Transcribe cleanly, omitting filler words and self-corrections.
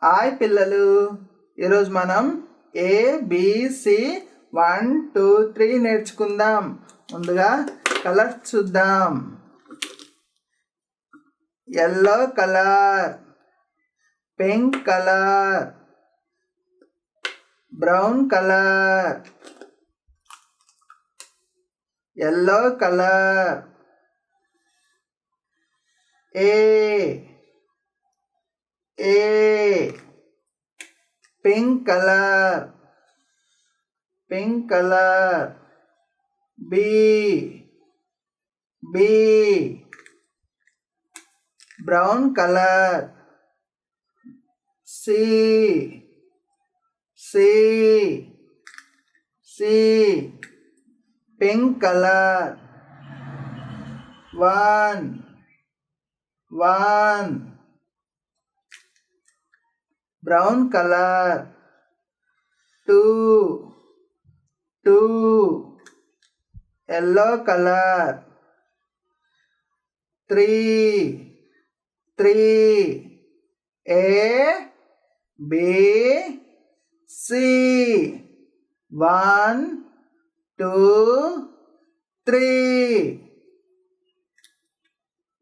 Hi పిల్లలు, ఈరోజు మనం ABC 1 2 3 నేర్చుకుందాం. ముందుగా కలర్స్ చూద్దాం. yellow colour, pink colour, brown colour, yellow colour, A pink color, B brown color, C pink color, one brown color, two yellow color, three A B C 1 2 3